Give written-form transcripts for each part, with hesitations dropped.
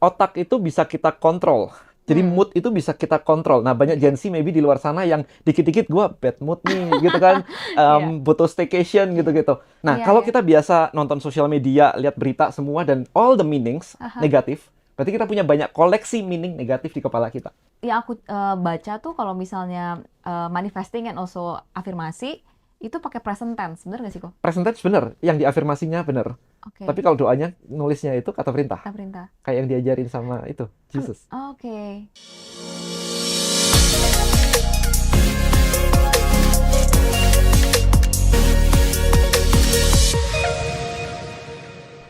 otak itu bisa kita kontrol. Jadi mood itu bisa kita kontrol. Nah, banyak Gen Z maybe di luar sana yang dikit-dikit gue bad mood nih, gitu kan. Iya, Butuh staycation gitu-gitu. Nah, iya, kalau iya. kita biasa nonton sosial media, lihat berita semua dan all the meanings Aha. negatif, berarti kita punya banyak koleksi meaning negatif di kepala kita. Yang aku baca tuh kalau misalnya manifesting and also afirmasi itu pakai present tense, bener nggak sih kok? Present tense bener, yang diafirmasinya bener. Oke, Tapi kalau doanya nulisnya itu kata perintah. kata perintah. Kayak yang diajarin sama itu, Jesus. Oke.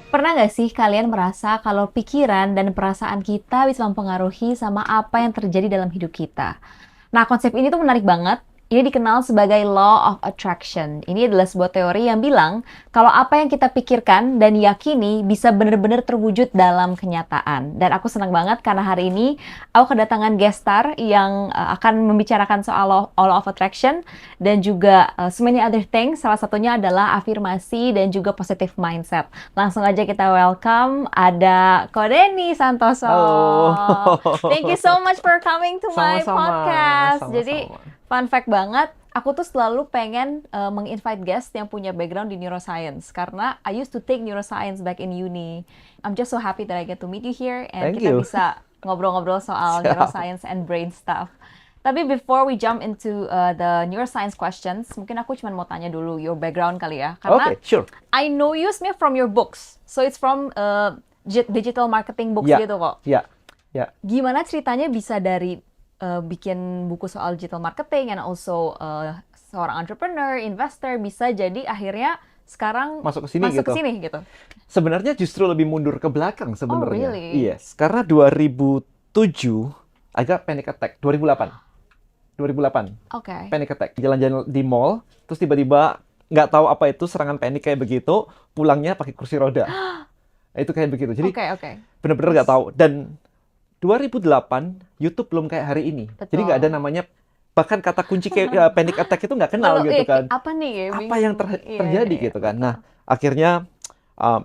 Pernah nggak sih kalian merasa kalau pikiran dan perasaan kita bisa mempengaruhi sama apa yang terjadi dalam hidup kita? Nah, konsep ini tuh menarik banget. Ini dikenal sebagai Law of Attraction. Ini adalah sebuah teori yang bilang kalau apa yang kita pikirkan dan yakini bisa benar-benar terwujud dalam kenyataan. Dan aku senang banget karena hari ini aku kedatangan guest star yang akan membicarakan soal Law of Attraction dan juga so many other things. Salah satunya adalah afirmasi dan juga positive mindset. Langsung aja kita welcome ada Ko Denny Santoso. Halo. Thank you so much for coming to my Sama-sama, podcast. Jadi sama-sama. fun fact banget, aku tuh selalu pengen meng-invite guest yang punya background di neuroscience karena I used to take neuroscience back in uni. I'm just so happy that I get to meet you here and Thank kita you. bisa ngobrol-ngobrol soal Siap. neuroscience and brain stuff. Tapi before we jump into the neuroscience questions, mungkin aku cuma mau tanya dulu your background kali ya. Karena Oke, sure. I know you sebenarnya from your books. So it's from digital marketing books Ya, gitu kok. ya, ya. Gimana ceritanya bisa dari bikin buku soal digital marketing and also seorang entrepreneur, investor bisa jadi akhirnya sekarang Masuk ke sini masuk gitu. ke sini gitu. Sebenarnya justru lebih mundur ke belakang Oh, sebenarnya. really? Yes, karena 2007 agak panic attack. 2008. 2008 Oke. panic attack. Jalan-jalan di mall, terus tiba-tiba nggak tahu apa itu serangan panik kayak begitu, pulangnya pakai kursi roda. Itu kayak begitu. Jadi Oke, oke. bener-bener nggak tahu. Dan 2008 YouTube belum kayak hari ini. Jadi nggak ada Betul. namanya, bahkan kata kunci kayak panic attack itu nggak kenal Belum, gitu kan. apa nih ya? Apa yang Bingung. Iya, terjadi iya, gitu kan. betul. Nah, akhirnya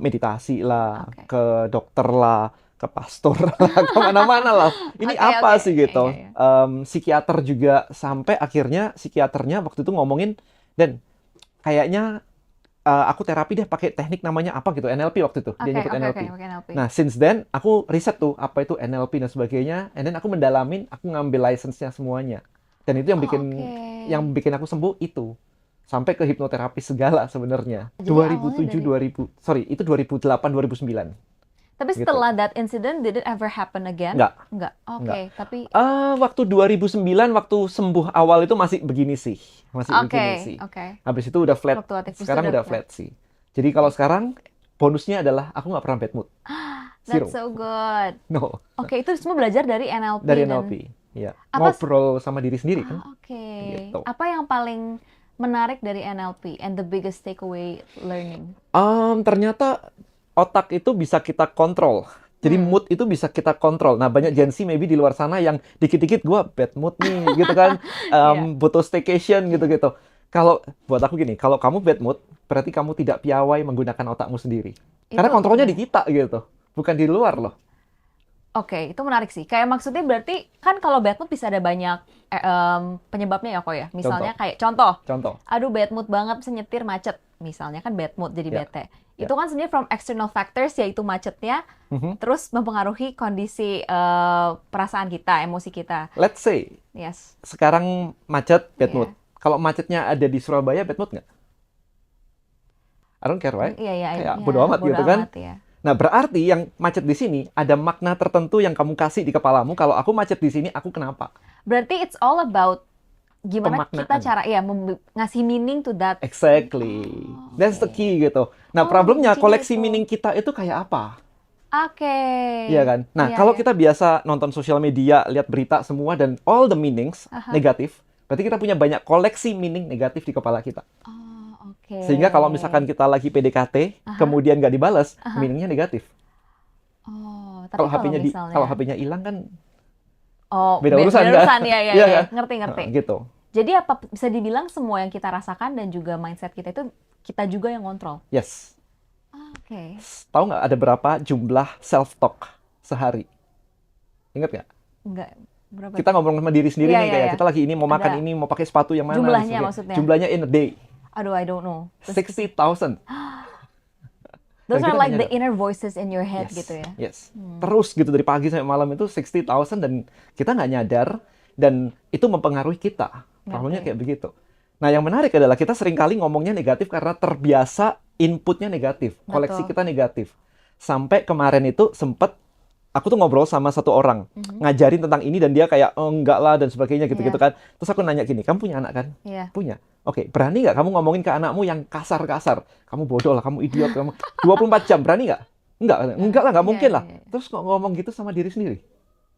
meditasi lah, Oke. ke dokter lah, ke pastor lah, kemana-mana lah. Ini Oke, apa oke. sih gitu. Iya, iya. Psikiater juga, sampai akhirnya psikiaternya waktu itu ngomongin, dan kayaknya aku terapi deh pakai teknik namanya apa gitu, NLP waktu itu. Dia Oke, nyebut oke, NLP. oke, NLP. Nah, since then aku riset tuh apa itu NLP dan sebagainya, and then aku mendalamin, aku ngambil license-nya semuanya. Dan itu yang bikin Oke. aku sembuh itu. Sampai ke hipnoterapi segala sebenarnya. Jadi awalnya 2007 dari 2000, sorry, itu 2008 2009 Tapi gitu. setelah that incident, did it ever happen again? Enggak, Enggak. enggak. Oke, tapi Waktu 2009 waktu sembuh awal itu masih begini sih. Masih begini oke, sih. oke. Habis itu udah flat. Fluktuatif, Sekarang udah udah flat. flat sih. Jadi kalau sekarang bonusnya adalah aku nggak pernah bad mood. That's Zero. so good. No. Oke, itu semua belajar dari NLP Dari dan NLP. Ya. apa? Ngobrol sama diri sendiri kan. Oke. Gitu. Apa yang paling menarik dari NLP and the biggest takeaway learning? Ternyata otak itu bisa kita kontrol. Jadi mood itu bisa kita kontrol. Nah, banyak Gen Z maybe di luar sana yang dikit-dikit gue bad mood nih, gitu kan. Iya. Butuh staycation gitu-gitu. Kalau buat aku gini, kalau kamu bad mood, berarti kamu tidak piawai menggunakan otakmu sendiri. Karena Itu kontrolnya ya. di kita gitu, bukan di luar loh. Oke, itu menarik sih. Kayak maksudnya berarti kan kalau bad mood bisa ada banyak penyebabnya ya kok ya. Misalnya Contoh, kayak contoh, contoh. aduh bad mood banget bisa nyetir macet. Misalnya kan bad mood jadi Ya, bete. ya. Itu kan sebenarnya from external factors yaitu macetnya Mhm. terus mempengaruhi kondisi perasaan kita, emosi kita. Let's say Yes. sekarang macet, bad Iya. mood. Kalau macetnya ada di Surabaya, bad mood nggak? I don't care, right? Iya, iya, Kayak iya, bodo amat bodo gitu kan. amat ya. Nah, berarti yang macet di sini ada makna tertentu yang kamu kasih di kepalamu. Kalau aku macet di sini, aku kenapa? Berarti it's all about gimana kita Pemaknaan. cara ya ngasih meaning to that. Exactly. That's the Oke. key gitu. Nah, Oh, problemnya kuncinya koleksi itu. meaning kita itu kayak apa? Oke. Iya kan? Nah, Iya, kalau iya. kita biasa nonton sosial media, lihat berita semua dan all the meanings Aha. negatif, berarti kita punya banyak koleksi meaning negatif di kepala kita. Oh, oke. Sehingga kalau misalkan kita lagi PDKT, Aha. kemudian nggak dibalas, Aha. meaningnya negatif. Oh, tapi Kalau kalau HP-nya misalnya kalau HP-nya hilang kan oh, beda urusan beda kan? urusan ya, ya, Iya ya. kan? Ngerti, ngerti. Gitu. Jadi apa bisa dibilang semua yang kita rasakan dan juga mindset kita itu kita juga yang kontrol. Yes. Oke. Tahu nggak ada berapa jumlah self talk sehari? Ingat nggak? Enggak, berapa Kita tuh? ngomong sama diri sendiri Iya, nih, iya, kayak iya. kita lagi ini mau makan Ada ini, mau pakai sepatu yang mana, dan jumlahnya sebagainya. maksudnya. Jumlahnya in a day, Aduh, I don't know. 60,000. Dan Those are kita like nggak the nyadar. inner voices in your head Yes, gitu ya. yes. Terus gitu dari pagi sampai malam itu 60,000 dan kita nggak nyadar dan itu mempengaruhi kita. Problemnya Ngerti. kayak begitu. Nah, yang menarik adalah kita seringkali ngomongnya negatif karena terbiasa inputnya negatif, koleksi Betul. kita negatif. Sampai kemarin itu sempet aku tuh ngobrol sama satu orang, ngajarin tentang ini dan dia kayak, oh, enggak lah dan sebagainya gitu-gitu Iya. kan. Terus aku nanya gini, kamu punya anak kan? Iya. Punya. Oke, berani nggak kamu ngomongin ke anakmu yang kasar-kasar? Kamu bodoh lah, kamu idiot, kamu 24 jam, berani nggak? Enggak lah, nggak Iya, mungkin iya, lah. iya. Terus kok ngomong gitu sama diri sendiri?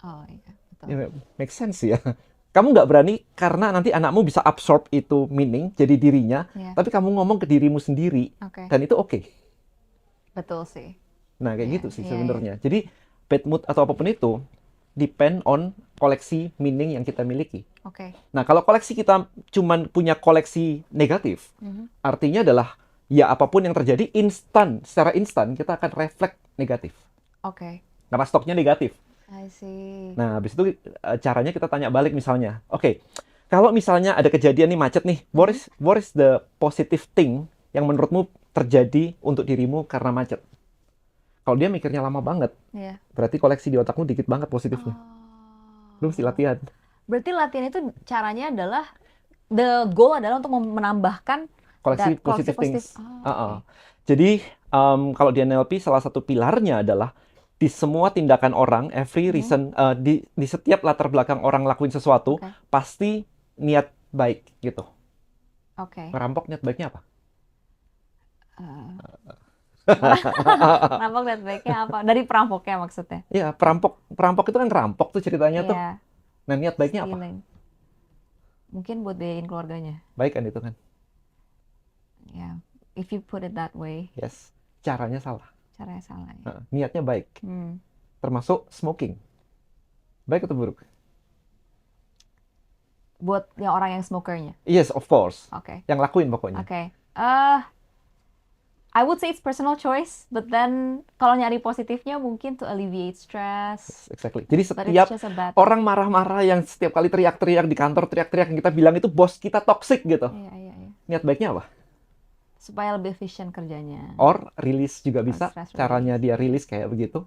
Oh iya, betul. Ya, make sense ya. Kamu nggak berani karena nanti anakmu bisa absorb itu meaning, jadi dirinya, Iya. tapi kamu ngomong ke dirimu sendiri, Oke. dan itu oke. Betul sih. Nah, kayak Iya, gitu sih iya, sebenarnya. Jadi, bad mood atau apapun itu, depend on koleksi meaning yang kita miliki. Oke. Nah, kalau koleksi kita cuman punya koleksi negatif, Mhm. artinya adalah, ya apapun yang terjadi, secara instan, kita akan refleks negatif. Oke. Karena stoknya negatif. I see. Nah, habis itu caranya kita tanya balik misalnya, oke, kalau misalnya ada kejadian nih macet nih, what is the positive thing yang menurutmu terjadi untuk dirimu karena macet? Kalau dia mikirnya lama banget, Iya. berarti koleksi di otakmu dikit banget positifnya. Lu mesti latihan. Berarti latihan itu caranya adalah the goal adalah untuk menambahkan Koleksi koleksi positive positif. things. Oh, Uh-uh. oke. Jadi, kalau di NLP salah satu pilarnya adalah di semua tindakan orang, every reason, di setiap latar belakang orang lakuin sesuatu, Oke. pasti niat baik gitu. Oke. Ngerampok niat baiknya apa? Perampok dan baiknya apa? Dari perampoknya maksudnya. Iya, perampok itu kan ngerampok tuh ceritanya tuh. Iya. Nah, niat baiknya apa? Stealing. Mungkin buat biayain keluarganya. Baik kan itu kan? Ya. If you put it that way, Yes. Caranya salah. caranya salah ya. Niatnya baik. Termasuk smoking. Baik atau buruk? Buat yang orang yang smokernya. Yes, of course. Oke. Yang lakuin pokoknya. Oke. I would say it's personal choice, but then kalau nyari positifnya mungkin to alleviate stress. Exactly. Jadi But setiap it's just a bad. orang marah-marah yang setiap kali teriak-teriak di kantor, teriak-teriak yang kita bilang itu bos kita toxic gitu. Iya, iya, iya. Niat baiknya apa? Supaya lebih efisien kerjanya. Or rilis juga bisa. Stress Caranya dia rilis kayak begitu.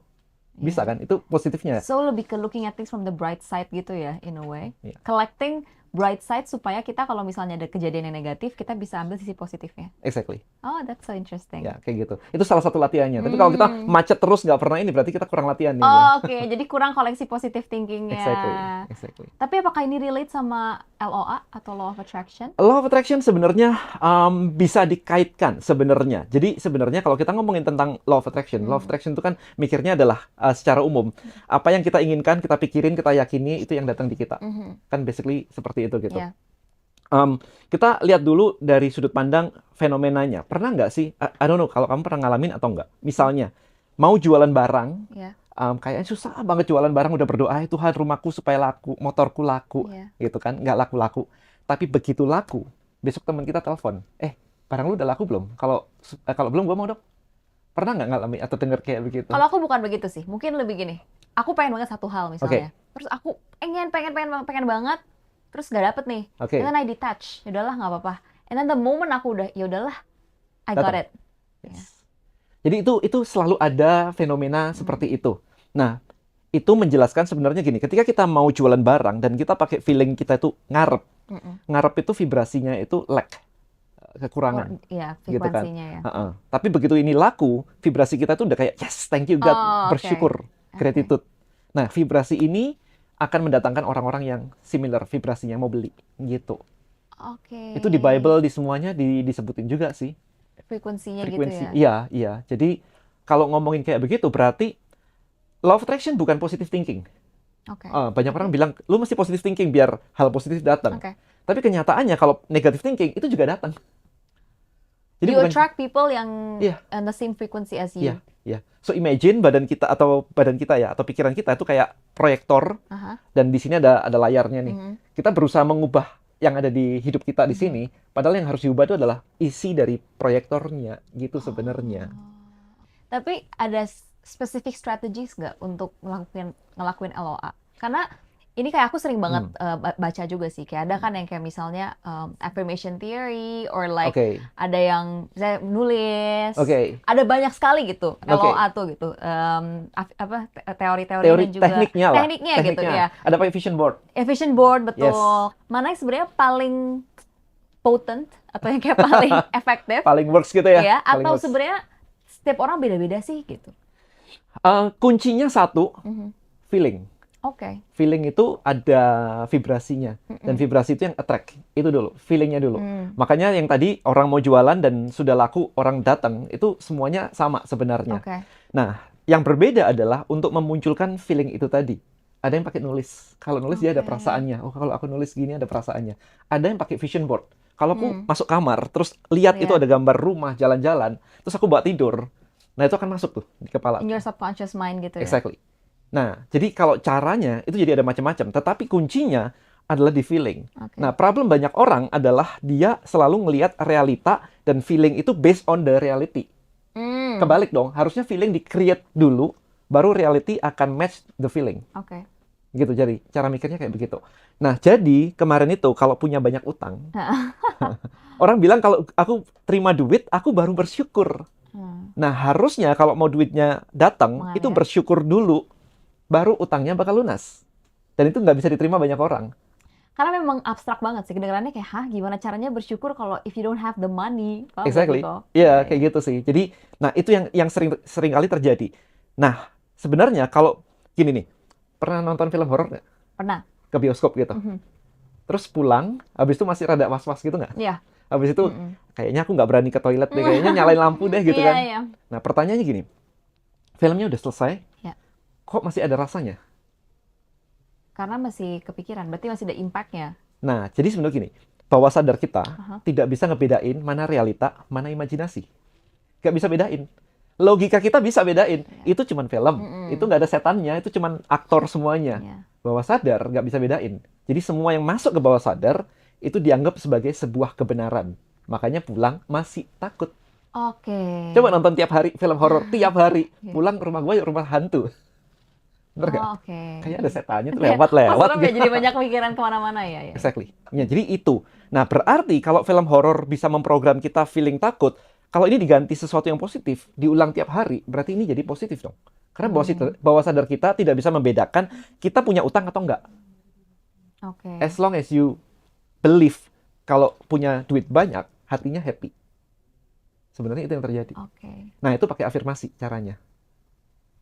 Bisa Iya. kan? Itu positifnya. So lebih ke looking at things from the bright side gitu ya, in a way. Iya. Collecting bright side supaya kita kalau misalnya ada kejadian yang negatif, kita bisa ambil sisi positifnya. Exactly. Oh, that's so interesting. Ya, kayak gitu. Itu salah satu latihannya. Tapi kalau kita macet terus nggak pernah ini, berarti kita kurang latihan nih. Oh, oke. Jadi kurang koleksi positive thinkingnya. Exactly. Tapi apakah ini relate sama LOA atau Law of Attraction? Law of Attraction sebenarnya bisa dikaitkan sebenarnya. Jadi sebenarnya kalau kita ngomongin tentang Law of Attraction, Law of Attraction itu kan mikirnya adalah secara umum. Apa yang kita inginkan, kita pikirin, kita yakini, itu yang datang di kita. Kan basically seperti itu gitu. Iya. Kita lihat dulu dari sudut pandang fenomenanya. Pernah nggak sih, I don't know kalau kamu pernah ngalamin atau nggak. Misalnya, mau jualan barang, Iya. kayaknya susah banget jualan barang, udah berdoa, Tuhan rumahku supaya laku, motorku laku, Iya. gitu kan, nggak laku-laku. Tapi begitu laku, besok teman kita telepon, barang lu udah laku belum? Kalau belum, gua mau dong. Pernah nggak ngalamin atau denger kayak begitu? Kalau aku bukan begitu sih. Mungkin lebih gini. Aku pengen banget satu hal misalnya. Terus aku pengen banget. Terus nggak dapet nih. Oke. And then I detach. Ya udahlah nggak apa-apa. And then the moment aku udah, ya udahlah, I got Datang. it. Yes. Jadi itu selalu ada fenomena seperti itu. Nah, itu menjelaskan sebenarnya gini, ketika kita mau jualan barang dan kita pakai feeling kita itu ngarep. Ngarep itu vibrasinya itu lack, kekurangan. Iya, Gitu kan. frekuensinya ya. Tapi begitu ini laku, vibrasi kita tuh udah kayak yes, thank you God, Oh, oke. bersyukur, gratitude. Nah, vibrasi ini akan mendatangkan orang-orang yang similar vibrasinya mau beli gitu. Oke. Itu di Bible di semuanya disebutin juga sih. Frekuensinya Frekuensi. gitu ya. Iya. Jadi kalau ngomongin kayak begitu berarti law of attraction bukan positive thinking. Oke. Banyak orang bilang lu mesti positive thinking biar hal positif datang. Oke. Tapi kenyataannya kalau negative thinking itu juga datang. Jadi You bukan attract people yang Iya. on the same frequency as you. Iya. So imagine badan kita atau pikiran kita itu kayak proyektor Aha. dan di sini ada layarnya nih. Mhm. Kita berusaha mengubah yang ada di hidup kita di sini, padahal yang harus diubah itu adalah isi dari proyektornya gitu sebenarnya. Tapi ada specific strategies nggak untuk ngelakuin LOA? Karena ini kayak aku sering banget baca juga sih, kayak ada kan yang kayak misalnya affirmation theory or like Oke. ada yang saya nulis, Oke. ada banyak sekali gitu, Oke. LOA tuh gitu, teori-teori Teori dan juga tekniknya lah. tekniknya gitu ya. Ada pakai vision board. Vision board, betul. Yes. Mana yang sebenarnya paling potent atau yang kayak paling efektif Paling works gitu ya. ya, Paling atau works. sebenarnya setiap orang beda-beda sih gitu. Kuncinya satu, feeling. Oke. Feeling itu ada vibrasinya. Dan vibrasi itu yang attract. Itu dulu, feelingnya dulu. Makanya yang tadi orang mau jualan dan sudah laku, orang datang, itu semuanya sama sebenarnya. Oke. Nah, yang berbeda adalah untuk memunculkan feeling itu tadi. Ada yang pakai nulis. Kalau nulis dia ada perasaannya. Oh, kalau aku nulis gini ada perasaannya. Ada yang pakai vision board. Kalau aku masuk kamar, terus lihat itu ada gambar rumah, jalan-jalan, terus aku bawa tidur, nah itu akan masuk tuh di kepala. In your subconscious mind gitu ya. Exactly. Nah, jadi kalau caranya itu jadi ada macam-macam, tetapi kuncinya adalah di feeling. Oke. Nah, problem banyak orang adalah dia selalu ngelihat realita dan feeling itu based on the reality. Kebalik dong, harusnya feeling di-create dulu, baru reality akan match the feeling. Oke. Gitu, jadi cara mikirnya kayak begitu. Nah, jadi kemarin itu kalau punya banyak utang, orang bilang kalau aku terima duit, aku baru bersyukur. Nah, harusnya kalau mau duitnya datang, Mengalir. itu bersyukur dulu, baru utangnya bakal lunas. Dan itu nggak bisa diterima banyak orang. Karena memang abstrak banget sih, kedengarannya kayak, hah gimana caranya bersyukur kalau if you don't have the money? Paham gak Exactly. gitu? Iya, kayak gitu sih. Jadi, nah itu yang sering kali terjadi. Nah, sebenarnya kalau gini nih, pernah nonton film horor nggak? Pernah. Ke bioskop gitu. Terus pulang, habis itu masih rada was-was gitu nggak? Iya. Habis itu, kayaknya aku nggak berani ke toilet deh, kayaknya nyalain lampu deh gitu kan. Iya. Nah, pertanyaannya gini, filmnya udah selesai, Ya. kok masih ada rasanya? Karena masih kepikiran, berarti masih ada impact-nya. Nah, jadi sebenarnya gini, bawah sadar kita tidak bisa ngebedain mana realita, mana imajinasi. Nggak bisa bedain. Logika kita bisa bedain. Itu cuman film. Itu nggak ada setannya, itu cuman aktor semuanya. Iya. Bawah sadar nggak bisa bedain. Jadi semua yang masuk ke bawah sadar, itu dianggap sebagai sebuah kebenaran. Makanya pulang masih takut. Oke. Coba nonton tiap hari film horor, tiap hari. Pulang rumah gue rumah hantu. Bener nggak? Oke. Kayaknya ada setannya tuh lewat-lewat. Mas Rom ya jadi banyak pikiran kemana-mana ya. Exactly. Ya, jadi itu. Nah, berarti kalau film horor bisa memprogram kita feeling takut, kalau ini diganti sesuatu yang positif, diulang tiap hari, berarti ini jadi positif dong. Karena bawah sadar kita tidak bisa membedakan kita punya utang atau enggak. Oke. As long as you believe kalau punya duit banyak, hatinya happy. Sebenarnya itu yang terjadi. Oke. Nah, itu pakai afirmasi caranya.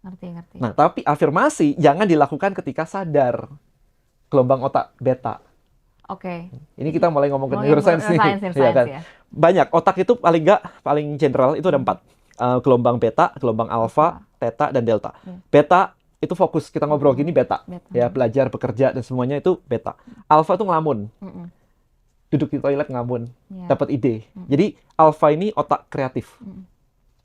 Ngerti. Nah, tapi afirmasi jangan dilakukan ketika sadar. Gelombang otak beta. Oke. Ini kita mulai ngomong ke Ngomongin neuroscience nih. neuroscience Iya kan? ya. Banyak. Otak itu paling general itu ada 4. Gelombang beta, gelombang alfa, theta, dan delta. Beta itu fokus, kita ngobrol gini beta. Ya, belajar, bekerja, dan semuanya itu beta. Alfa itu ngelamun. Duduk di toilet ngelamun. Iya. Dapat ide. Jadi alfa ini otak kreatif.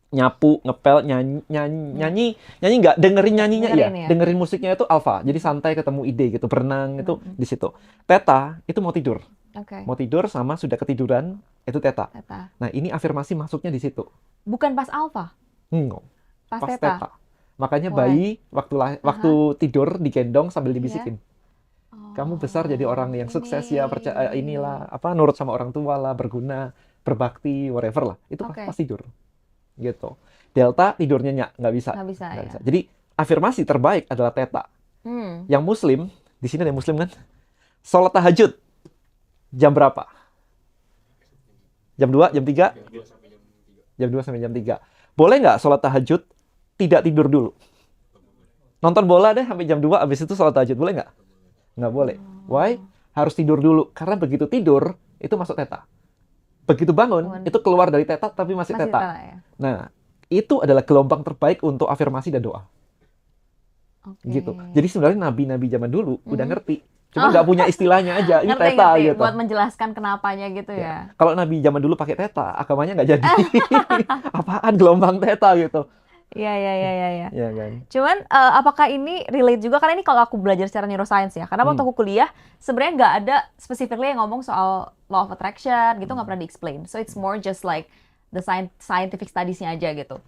Nyapu, ngepel, nyanyi nggak, dengerin nyanyinya iya. Ya. Dengerin musiknya itu alfa. Jadi santai ketemu ide gitu, berenang itu di situ. Theta itu mau tidur. Oke. Mau tidur sama sudah ketiduran itu theta. Theta. Nah, ini afirmasi masuknya di situ. Bukan pas alfa, pas Pas theta. theta. Makanya Why? bayi waktu tidur digendong sambil dibisikin. Oh, Kamu besar jadi orang yang sukses ya, percaya inilah, nurut sama orang tua lah, berguna, berbakti, whatever lah. Itu Oke. pas tidur. Gitu. Delta tidurnya nggak bisa. Nggak bisa, Nggak ya. bisa. Jadi afirmasi terbaik adalah theta. Yang muslim, di sini ada yang muslim kan? Sholat tahajud jam berapa? Jam 2, jam 3? Jam 2 sampai jam 3. Boleh nggak sholat tahajud tidak tidur dulu? Nonton bola deh sampai jam 2, habis itu sholat tahajud. Boleh nggak? Nggak boleh. Why? Harus tidur dulu. Karena begitu tidur, itu masuk theta. Begitu bangun, itu keluar dari theta tapi masih theta. Ya. Nah, itu adalah gelombang terbaik untuk afirmasi dan doa. Oke. Gitu. Jadi sebenarnya nabi-nabi zaman dulu udah ngerti. Cuma nggak punya istilahnya aja. Ini Ngerti, theta gitu. buat menjelaskan kenapanya gitu ya. Kalau nabi zaman dulu pakai theta, agamanya nggak jadi. Apaan gelombang theta gitu. Iya. Iya kan? Cuman apakah ini relate juga, karena ini kalau aku belajar secara neuroscience ya, karena waktu aku kuliah sebenarnya nggak ada specifically yang ngomong soal law of attraction gitu, nggak pernah di-explain. So it's more just like the scientific studies-nya aja gitu.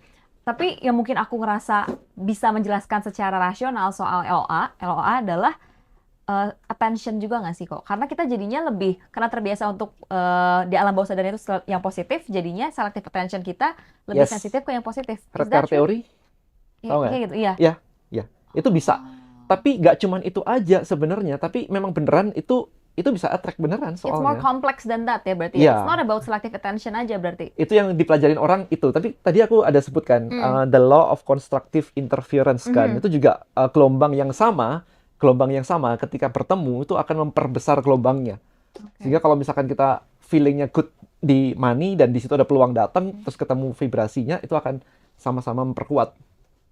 Tapi yang mungkin aku ngerasa bisa menjelaskan secara rasional soal LOA adalah attention juga nggak sih kok? Karena kita jadinya lebih, karena terbiasa untuk di alam bawah sadar itu yang positif, jadinya selective attention kita lebih Yes. sensitif ke yang positif. Is Red that car true? theory, tahu nggak? Kayak gitu, iya. Ya, ya, itu bisa. Tapi nggak cuman itu aja sebenarnya. Tapi memang beneran itu bisa attract beneran It's more soalnya. complex than that ya berarti. Iya. It's not about selective attention aja berarti. Itu yang dipelajarin orang itu. Tapi tadi aku ada sebutkan the law of constructive interference kan. Itu juga gelombang yang sama ketika bertemu itu akan memperbesar gelombangnya. Sehingga kalau misalkan kita feelingnya good di money dan di situ ada peluang datang, terus ketemu vibrasinya, itu akan sama-sama memperkuat.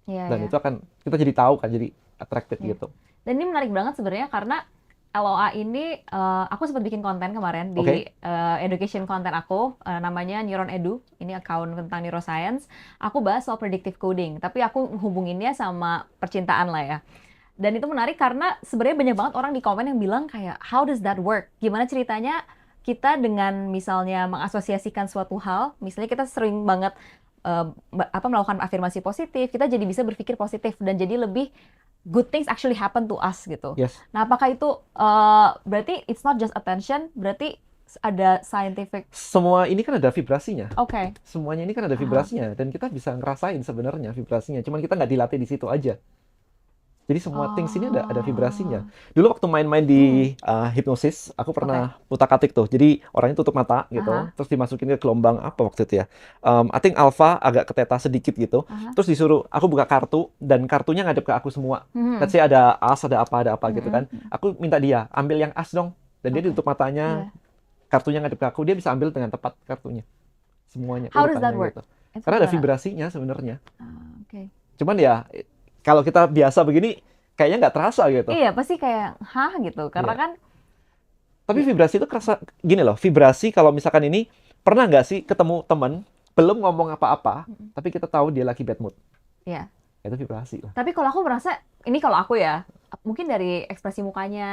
Iya, Dan iya. itu akan kita jadi tahu kan, jadi attracted gitu. Dan ini menarik banget sebenarnya karena LOA ini aku sempat bikin konten kemarin di Oke. education konten aku namanya Neuron Edu. Ini account tentang neuroscience. Aku bahas soal predictive coding, tapi aku hubunginnya sama percintaan lah ya. Dan itu menarik karena sebenarnya banyak banget orang di komen yang bilang kayak how does that work? Gimana ceritanya kita dengan misalnya mengasosiasikan suatu hal, misalnya kita sering banget melakukan afirmasi positif, kita jadi bisa berpikir positif dan jadi lebih good things actually happen to us gitu. Yes. Nah, apakah itu berarti it's not just attention, berarti ada scientific. Semua ini kan ada vibrasinya. Oke. Semuanya ini kan ada vibrasinya dan kita bisa ngerasain sebenarnya vibrasinya. Cuman kita nggak dilatih di situ aja. Jadi semua things ini ada vibrasinya. Dulu waktu main-main di hipnosis, aku pernah utak-atik tuh. Jadi orangnya tutup mata gitu, terus dimasukin ke gelombang apa waktu itu ya. I think alpha agak ke theta sedikit gitu. Terus disuruh aku buka kartu dan kartunya ngadep ke aku semua. Let's say ada as, ada apa gitu kan. Aku minta dia ambil yang as dong. Dan dia tutup matanya, kartunya ngadep ke aku, dia bisa ambil dengan tepat kartunya. Semuanya. How does that work? Gitu. Karena ada vibrasinya sebenarnya. Oke. Cuman ya kalau kita biasa begini, kayaknya nggak terasa gitu. Iya, pasti kayak, hah gitu. Karena kan... Tapi vibrasi itu kerasa, gini loh, vibrasi kalau misalkan ini, pernah nggak sih ketemu teman, belum ngomong apa-apa, tapi kita tahu dia lagi bad mood. Iya. Itu vibrasi lah. Tapi kalau aku merasa, ini kalau aku ya, mungkin dari ekspresi mukanya,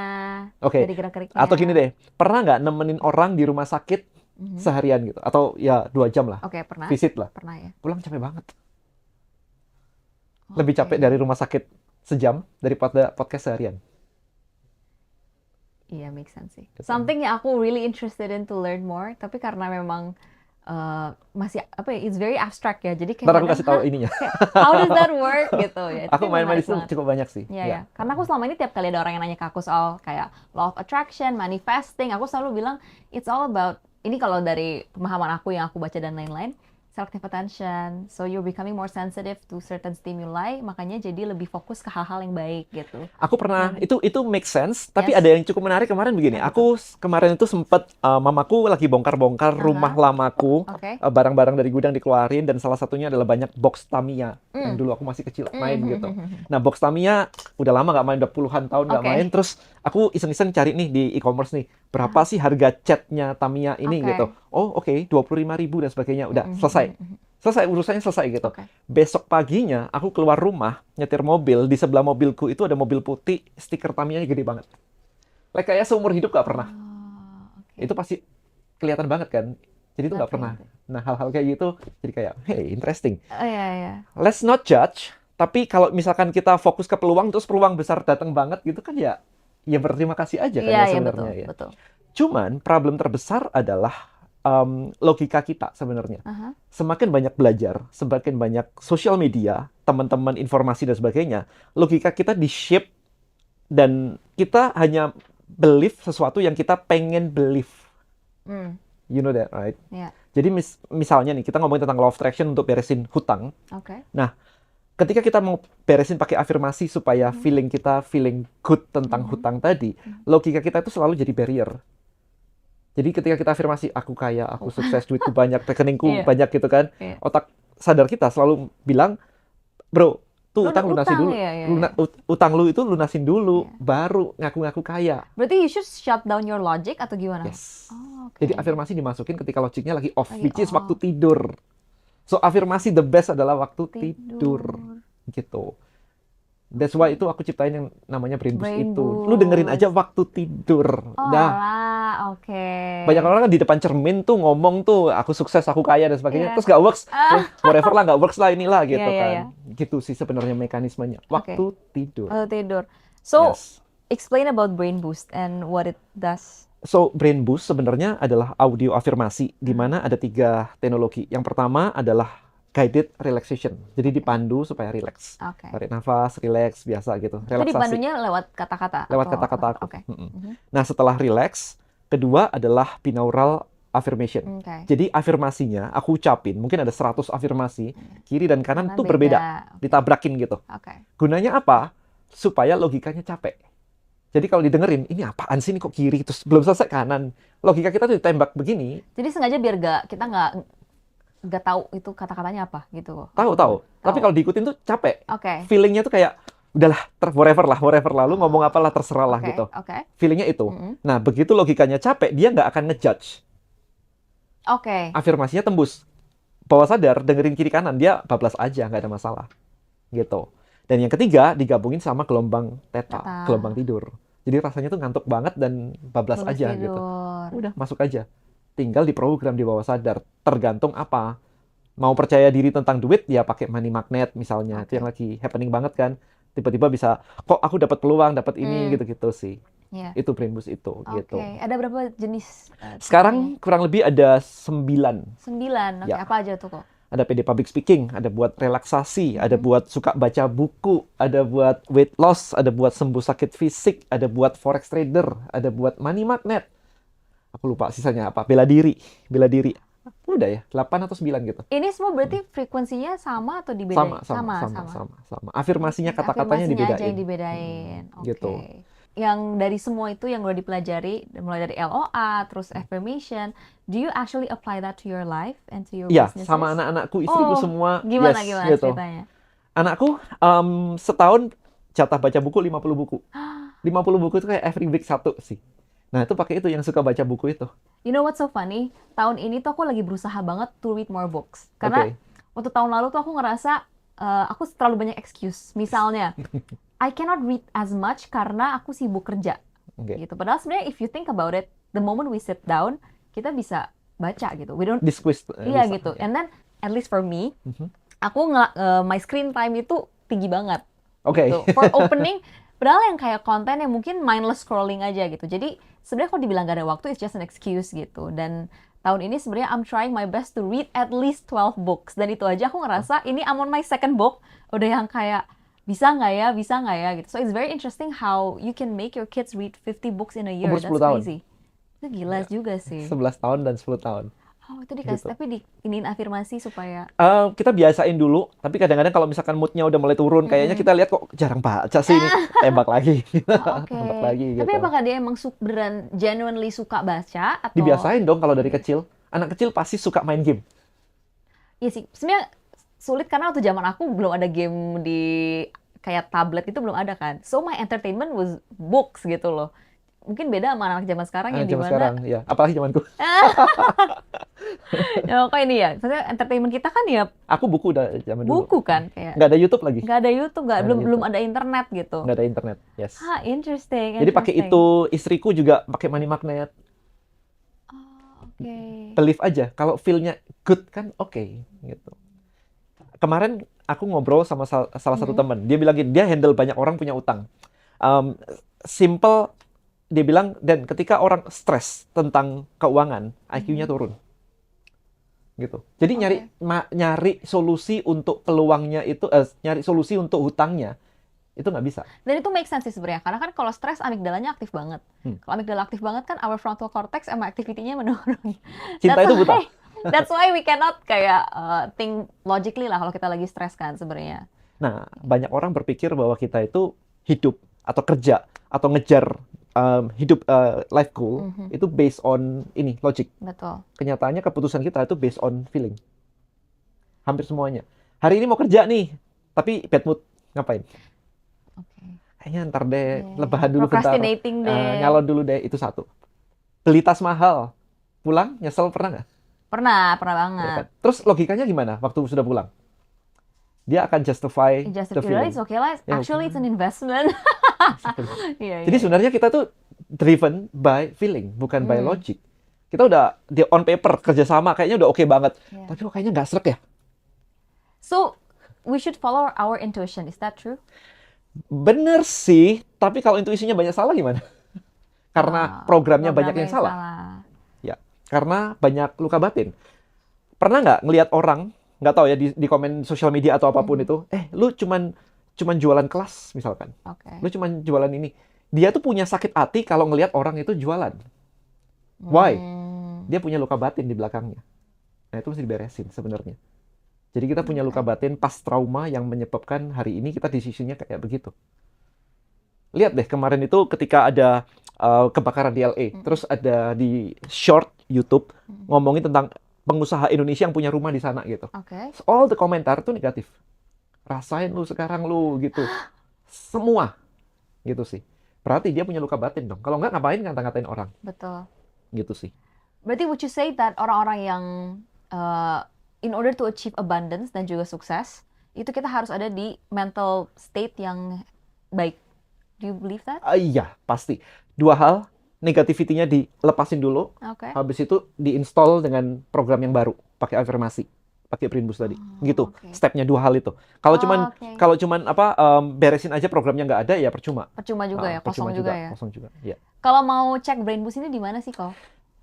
dari gerak-geriknya. Atau gini deh, pernah nggak nemenin orang di rumah sakit seharian gitu? Atau ya 2 jam lah, pernah. visit lah. Pernah ya. Pulang capek banget. Lebih capek dari rumah sakit sejam daripada podcast seharian. Iya, make sense sih. Something yang aku really interested in to learn more, tapi karena memang masih apa ya, it's very abstract ya. Jadi kayak Ntar aku kasih tahu ininya. How does that work gitu ya. Aku main-main di situ cukup banyak sih. Iya, ya. Karena aku selama ini tiap kali ada orang yang nanya ke aku soal kayak law of attraction, manifesting, aku selalu bilang it's all about, ini kalau dari pemahaman aku yang aku baca dan lain-lain, selective attention, so you're becoming more sensitive to certain stimuli, makanya jadi lebih fokus ke hal-hal yang baik gitu. Aku pernah, itu make sense, tapi ada yang cukup menarik kemarin begini. Aku kemarin itu sempat, mamaku lagi bongkar-bongkar rumah lamaku, barang-barang dari gudang dikeluarin, dan salah satunya adalah banyak box Tamiya, yang dulu aku masih kecil main gitu. Nah, box Tamiya udah lama nggak main, udah puluhan tahun nggak main, terus aku iseng-iseng cari nih di e-commerce nih, berapa sih harga catnya Tamiya ini gitu. Oh oke, 25.000 dan sebagainya, udah selesai urusannya selesai gitu. Besok paginya aku keluar rumah nyetir mobil, di sebelah mobilku itu ada mobil putih, stiker Tamiya gede banget. Kayak seumur hidup gak pernah. Itu pasti kelihatan banget kan. Jadi itu gak pernah. Nah hal-hal kayak gitu jadi kayak hey interesting. Let's not judge. Tapi kalau misalkan kita fokus ke peluang, terus peluang besar datang banget gitu kan ya berterima kasih aja kan ya sebenarnya ya. Betul. Cuman problem terbesar adalah logika kita sebenarnya. Semakin banyak belajar, semakin banyak sosial media, teman-teman informasi dan sebagainya, logika kita di-shape dan kita hanya believe sesuatu yang kita pengen believe. You know that, right? Jadi misalnya nih, kita ngomongin tentang law of attraction untuk beresin hutang. Nah, ketika kita mau beresin pakai afirmasi supaya feeling kita feeling good tentang hutang tadi, logika kita itu selalu jadi barrier. Jadi ketika kita afirmasi, aku kaya, aku sukses, duitku banyak, rekeningku banyak gitu kan, otak sadar kita selalu bilang, bro, tuh utang lunasin dulu. Utang lu itu lunasin dulu, baru ngaku-ngaku kaya. Berarti you should shut down your logic atau gimana? Yes. Jadi afirmasi dimasukin ketika logiknya lagi off, which is waktu tidur. So afirmasi the best adalah waktu tidur. Gitu. That's why itu aku ciptain yang namanya Brain Boost itu. Lu dengerin aja waktu tidur. Banyak orang kan di depan cermin tuh ngomong tuh, aku sukses, aku kaya dan sebagainya. Terus gak works, whatever lah, gak works lah inilah gitu kan. Gitu sih sebenarnya mekanismenya. Waktu tidur. Waktu tidur. So, explain about Brain Boost and what it does. So, Brain Boost sebenarnya adalah audio afirmasi, di mana ada 3 teknologi. Yang pertama adalah guided relaxation. Jadi dipandu supaya relax. Oke. Tarik nafas, relax, biasa gitu. Itu Relaksasi. dipandunya lewat kata-kata? Lewat atau kata-kata apa? aku. Oke. Nah, setelah relax, kedua adalah binaural affirmation. Oke. Jadi afirmasinya aku ucapin, mungkin ada 100 afirmasi, kiri dan kanan Karena tuh beda. berbeda, ditabrakin gitu. Oke. Gunanya apa? Supaya logikanya capek. Jadi kalau didengerin, ini apaan sih ini kok kiri, terus belum selesai kanan. Logika kita tuh ditembak begini, Jadi sengaja biar kita nggak tahu itu kata-katanya apa gitu. tahu. Tapi kalau diikutin tuh capek. Oke. Feelingnya tuh kayak, udahlah, whatever lah, mau ngapalah terserah lah gitu. Oke. Feelingnya itu. Mm-mm. Nah, begitu logikanya capek, dia nggak akan ngejudge. Oke. Afirmasinya tembus. Bawah sadar, dengerin kiri kanan, dia bablas aja, nggak ada masalah. Gitu. Dan yang ketiga, digabungin sama gelombang theta, Theta. gelombang tidur. Jadi rasanya tuh ngantuk banget dan bablas Bablas aja tidur. gitu. Udah, masuk aja. Tinggal diprogram di bawah sadar. Tergantung apa. Mau percaya diri tentang duit, ya pakai money magnet misalnya. Itu yang lagi happening banget kan. Tiba-tiba bisa, kok aku dapat peluang, dapat ini, gitu-gitu sih. Iya. Itu Brain Boost itu, gitu. Oke. Ada berapa jenis? Sekarang kurang lebih ada 9. 9. Oke. Ya. Apa aja tuh kok? Ada PD Public Speaking, ada buat relaksasi, ada buat suka baca buku, ada buat weight loss, ada buat sembuh sakit fisik, ada buat forex trader, ada buat money magnet. Aku lupa sisanya apa. Bela diri. Udah ya, 8 atau 9 gitu. Ini semua berarti frekuensinya sama atau dibedain? Sama. Afirmasinya, Oke, kata-katanya afirmasinya dibedain. aja yang dibedain. Oke. Gitu. Yang dari semua itu yang udah dipelajari, mulai dari LOA, terus affirmation, do you actually apply that to your life and to your Iya, businesses? sama anak-anakku, istriku semua. Gimana Gitu. ceritanya? Anakku setahun jatah baca buku 50 buku. 50 buku itu kayak every week 1 sih. Nah, itu pakai itu yang suka baca buku itu. You know what's so funny? Tahun ini tuh aku lagi berusaha banget to read more books. Karena Oke. waktu tahun lalu tuh aku ngerasa aku terlalu banyak excuse. Misalnya, I cannot read as much karena aku sibuk kerja. Oke. Gitu. Padahal sebenarnya if you think about it, the moment we sit down, kita bisa baca gitu. We don't This quiz. Iya bisa. gitu. And then at least for me, Mhm. aku my screen time itu tinggi banget. Oke. Gitu. For opening, padahal yang kayak konten yang mungkin mindless scrolling aja gitu. Jadi sebenarnya kalau dibilang gak ada waktu, it's just an excuse gitu. Dan tahun ini sebenarnya I'm trying my best to read at least 12 books. Dan itu aja aku ngerasa ini I'm on my second book. Udah yang kayak bisa nggak ya gitu. So it's very interesting how you can make your kids read 50 books in a year. Umur That's 10 tahun. crazy. Itu gila juga sih. 11 tahun dan 10 tahun. Oh, itu dikasih, Gitu. tapi diinin afirmasi supaya Kita biasain dulu, tapi kadang-kadang kalau misalkan moodnya udah mulai turun, kayaknya kita lihat kok jarang baca sih ini. Tembak lagi. oke. Tembak lagi gitu. Tapi apakah dia emang beneran genuinely suka baca atau Dibiasain dong kalau dari kecil. Anak kecil pasti suka main game. Iya sih, sebenarnya sulit karena waktu zaman aku belum ada game di kayak tablet itu belum ada kan. So my entertainment was books gitu loh. Mungkin beda sama anak zaman sekarang yang Zaman dimana sekarang, ya. Apalagi zamanku. ya kok ini ya, maksudnya entertainment kita kan ya Aku buku udah zaman dulu. buku kan kayak Nggak ada YouTube lagi. nggak ada YouTube, Nggak ada belum YouTube. ada internet gitu. Nggak ada internet. Yes. Interesting. Jadi pakai itu, istriku juga pakai money magnet. Oke. Believe aja, kalau feel-nya good kan oke, gitu. Kemarin aku ngobrol sama salah satu teman, dia bilang gini, dia handle banyak orang punya utang. Simple, dia bilang, dan ketika orang stres tentang keuangan, IQ-nya turun. Gitu. Jadi nyari solusi untuk peluangnya itu, nyari solusi untuk hutangnya, itu nggak bisa. Dan itu make sense sih sebenarnya, karena kan kalau stres amigdalanya aktif banget. Kalau amigdala aktif banget kan our frontal cortex emang activity-nya menurun. Cinta itu buta. That's why we cannot kayak think logically lah kalau kita lagi stres kan sebenarnya. Nah, banyak orang berpikir bahwa kita itu hidup atau kerja atau ngejar hidup life goal itu based on ini logic. Betul. Kenyataannya keputusan kita itu based on feeling. Hampir semuanya. Hari ini mau kerja nih, tapi bad mood, ngapain? Oke. Kayaknya ntar deh, lebahan dulu bentar. Procrastinating deh. Nyalon dulu deh, itu satu. Beli tas mahal, pulang nyesel pernah nggak? Pernah Ya banget. kan? Terus logikanya gimana waktu sudah pulang? Dia akan justify the feeling. It's okay lah. Ya, Actually it's an investment. Iya, Jadi sebenarnya kita tuh driven by feeling, bukan by logic. Kita udah on paper kerjasama kayaknya udah oke banget, tapi kok kayaknya nggak srek ya. So we should follow our intuition. Is that true? Bener sih, tapi kalau intuisinya banyak salah gimana? Karena programnya banyak yang salah. Ya, karena banyak luka batin. Pernah nggak ngelihat orang, nggak tahu ya di komen sosial media atau apapun itu, lu cuman jualan kelas misalkan, Oke. lu cuman jualan ini. Dia tuh punya sakit hati kalau ngelihat orang itu jualan. Why? Dia punya luka batin di belakangnya. Nah itu mesti diberesin sebenarnya. Jadi kita punya luka batin pas trauma yang menyebabkan hari ini kita decision-nya kayak begitu. Lihat deh kemarin itu ketika ada kebakaran di LA, terus ada di short YouTube ngomongin tentang pengusaha Indonesia yang punya rumah di sana gitu. Oke. All the komentar tuh negatif. Rasain lu sekarang lu gitu. Semua gitu sih. Berarti dia punya luka batin dong. Kalau nggak ngapain ngata-ngatain orang Betul. gitu sih. Berarti would you say that orang-orang yang in order to achieve abundance dan juga sukses, itu kita harus ada di mental state yang baik. Do you believe that? Iya, pasti. Dua hal, negativity-nya dilepasin dulu, Oke. habis itu diinstal dengan program yang baru, pakai afirmasi, pakai Brain Boost tadi. Gitu. Oke. Stepnya dua hal itu. Kalau cuman Oke. kalau cuman beresin aja programnya nggak ada ya percuma. Percuma juga ya, kosong Percuma juga ya. Kosong juga. Ya. Kalau mau cek Brain Boost ini di mana sih, Ko?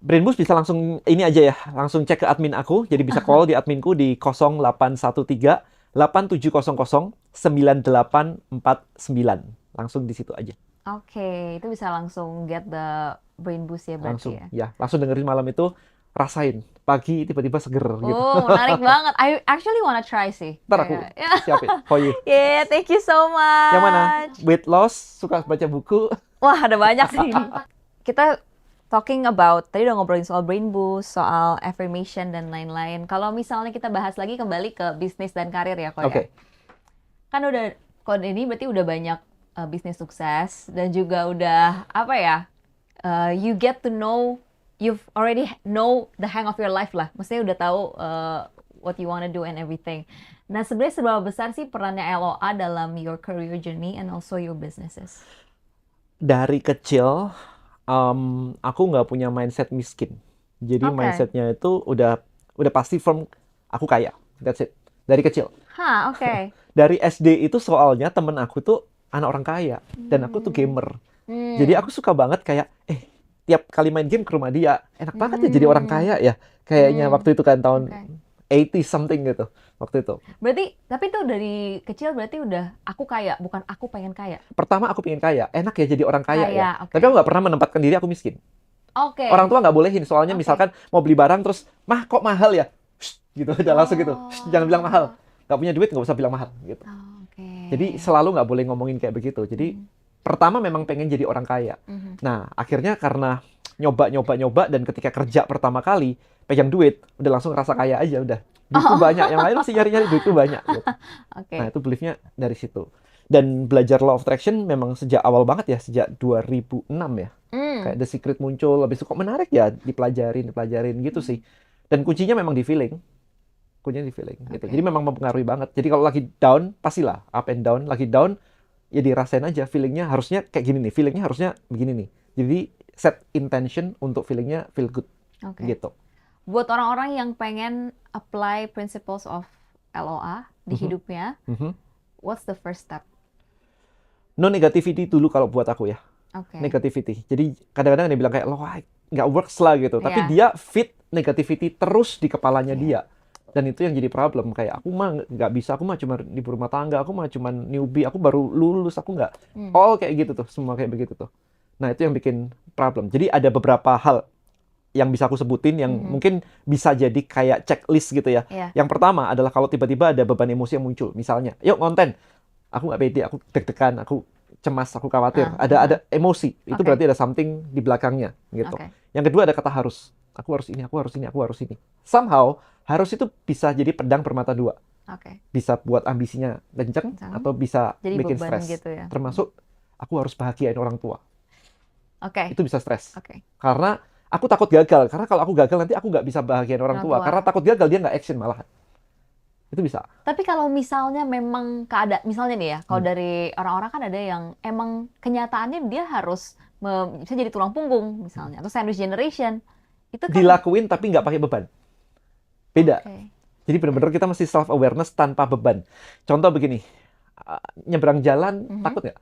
Brain Boost bisa langsung ini aja ya, langsung cek ke admin aku, jadi bisa call di adminku di 0813 8700 9849. Langsung di situ aja. Oke, itu bisa langsung get the Brain Boost ya berarti Langsung ya. langsung dengerin malam itu, rasain pagi tiba-tiba seger gitu. Oh, menarik banget. I actually wanna try sih. Ntar aku Ya. siapin for you. Yeah, thank you so much. Yang mana? Weight loss, suka baca buku. Wah, ada banyak sih ini. Kita talking about, tadi udah ngobrolin soal Brain Boost, soal affirmation dan lain-lain. Kalau misalnya kita bahas lagi kembali ke bisnis dan karir ya, Ko Oke. ya. Kan udah, Ko ini berarti udah banyak bisnis sukses dan juga udah apa ya? You get to know, you've already know the hang of your life lah. Maksudnya udah tahu what you wanna do and everything. Nah, sebenarnya seberapa besar sih perannya LOA dalam your career journey and also your businesses? Dari kecil, aku nggak punya mindset miskin. Jadi Oke. mindsetnya itu udah pasti firm, aku kaya. That's it. Dari kecil. Oke. Dari SD itu soalnya temen aku tuh anak orang kaya. Dan aku tuh gamer. Jadi aku suka banget kayak, tiap kali main game ke rumah dia, enak banget ya jadi orang kaya ya. Kayaknya waktu itu kan tahun 80 something gitu. Waktu itu. Berarti, tapi tuh dari kecil berarti udah aku kaya, bukan aku pengen kaya. Pertama aku pengen kaya. Enak ya jadi orang kaya ya. Oke. Tapi aku nggak pernah menempatkan diri aku miskin. Oke. Orang tua nggak bolehin. Soalnya Oke. misalkan mau beli barang terus, mah kok mahal ya? Shh, gitu, udah langsung gitu. Shh, jangan bilang mahal. Nggak punya duit nggak usah bilang mahal. Gitu. Oke. Jadi selalu nggak boleh ngomongin kayak begitu. Jadi pertama memang pengen jadi orang kaya. Nah akhirnya karena nyoba dan ketika kerja pertama kali pegang duit, udah langsung ngerasa kaya aja udah. Duitku banyak, yang lain masih nyari-nyari duitku banyak. Gitu. Oke. Nah itu beliefnya dari situ. Dan belajar Law of Attraction memang sejak awal banget ya, sejak 2006 ya. Kayak The Secret muncul, habis itu kok menarik ya, dipelajarin gitu sih. Dan kuncinya memang di feeling. Kuncinya di feeling gitu. Jadi memang mempengaruhi banget. Jadi kalau lagi down, pastilah up and down. Lagi down, ya dirasain aja feelingnya harusnya kayak gini nih. Feelingnya harusnya begini nih. Jadi set intention untuk feelingnya feel good. Oke. Gitu. Buat orang-orang yang pengen apply principles of LOA di hidupnya, what's the first step? No negativity dulu kalau buat aku ya. Oke. Negativity. Jadi kadang-kadang dia bilang kayak lo nggak works lah gitu. Tapi Iya. dia fit negativity terus di kepalanya dia. Dan itu yang jadi problem. Kayak aku mah nggak bisa, aku mah cuma ibu rumah tangga, aku mah cuma newbie, aku baru lulus, aku nggak. Oh kayak gitu tuh, semua kayak begitu tuh. Nah itu yang bikin problem. Jadi ada beberapa hal yang bisa aku sebutin yang mungkin bisa jadi kayak checklist gitu ya. Iya. Yang pertama adalah kalau tiba-tiba ada beban emosi yang muncul. Misalnya, yuk konten. Aku nggak pede, aku deg-degan, aku cemas, aku khawatir. Ada emosi. Itu Oke. berarti ada something di belakangnya gitu. Oke. Yang kedua ada kata harus. Aku harus ini, aku harus ini, aku harus ini. Somehow, harus itu bisa jadi pedang bermata dua. Oke. Bisa buat ambisinya kenceng atau bisa Jadi bikin beban stres. gitu ya. Termasuk aku harus bahagiain orang tua. Oke. Itu bisa stres. Oke. Karena aku takut gagal. Karena kalau aku gagal nanti aku nggak bisa bahagiain orang tua. Karena takut gagal dia nggak action malahan. Itu bisa. Tapi kalau misalnya memang misalnya nih ya, kalau dari orang-orang kan ada yang emang kenyataannya dia harus bisa jadi tulang punggung misalnya, atau sandwich generation. Itu kan Dilakuin tapi nggak pakai beban. Beda. Oke. Jadi benar-benar kita mesti self awareness tanpa beban. Contoh begini, nyebrang jalan takut nggak?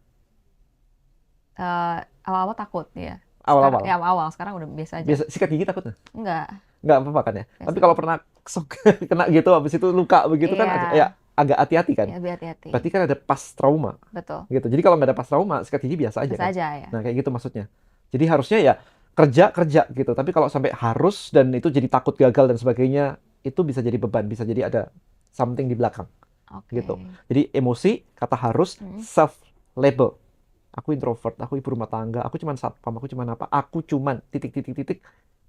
Awal-awal takut ya. Awal-awal. Ya awal-awal, sekarang udah biasa aja. Biasa sikat gigi takut nggak? Enggak Apa-apa kan ya. biasa. Tapi kalau pernah kena gitu, habis itu luka begitu kan, Iya. ya agak hati-hati kan. Ya, lebih hati-hati. Berarti kan ada pas trauma Betul. gitu. Jadi kalau nggak ada pas trauma, sikat gigi biasa aja Biasa kan. aja ya. Nah kayak gitu maksudnya. Jadi harusnya ya kerja gitu. Tapi kalau sampai harus dan itu jadi takut gagal dan sebagainya, itu bisa jadi beban, bisa jadi ada something di belakang Oke. gitu. Jadi emosi, kata harus, self label. Aku introvert, aku ibu rumah tangga, aku cuman satpam, aku cuman apa? Aku cuman titik.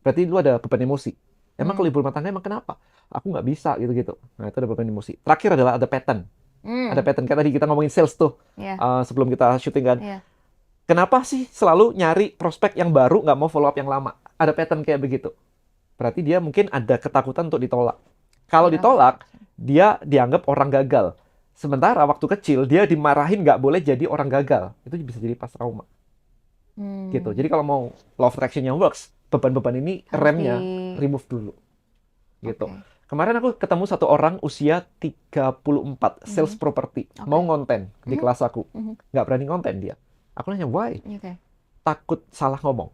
Berarti lu ada beban emosi. Emang kalau ibu rumah tangga emang kenapa? Aku nggak bisa gitu-gitu. Nah itu ada beban emosi. Terakhir adalah ada pattern. Ada pattern kayak tadi kita ngomongin sales tuh. Iya. Sebelum kita syuting kan. Iya. Kenapa sih selalu nyari prospek yang baru, nggak mau follow up yang lama? Ada pattern kayak begitu. Berarti dia mungkin ada ketakutan untuk ditolak. Kalau ditolak, dia dianggap orang gagal. Sementara waktu kecil, dia dimarahin nggak boleh jadi orang gagal. Itu bisa jadi pas trauma. Gitu. Jadi kalau mau law of attraction yang works, beban-beban ini Harus remnya remove dulu. Gitu. Oke. Kemarin aku ketemu satu orang usia 34, sales property. Mau ngonten di kelas aku. Nggak berani ngonten dia. Aku nanya, why? Oke. Takut salah ngomong.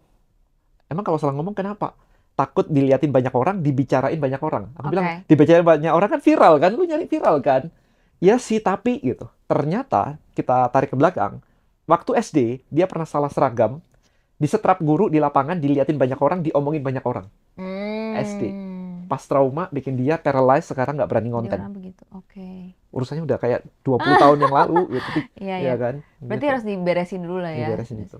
Emang kalau salah ngomong kenapa? Takut diliatin banyak orang, dibicarain banyak orang. Aku bilang, dibicarain banyak orang kan viral kan? Lu nyari viral kan? Ya sih, tapi gitu. Ternyata kita tarik ke belakang. Waktu SD, dia pernah salah seragam. Disetrap guru di lapangan, diliatin banyak orang, diomongin banyak orang. SD. Pas trauma, bikin dia paralyzed, sekarang nggak berani ngonten. Begitu. Oke. Urusannya udah kayak 20 tahun yang lalu gitu. Iya kan? Berarti Gitu. harus diberesin dulu lah ya. Diberesin itu.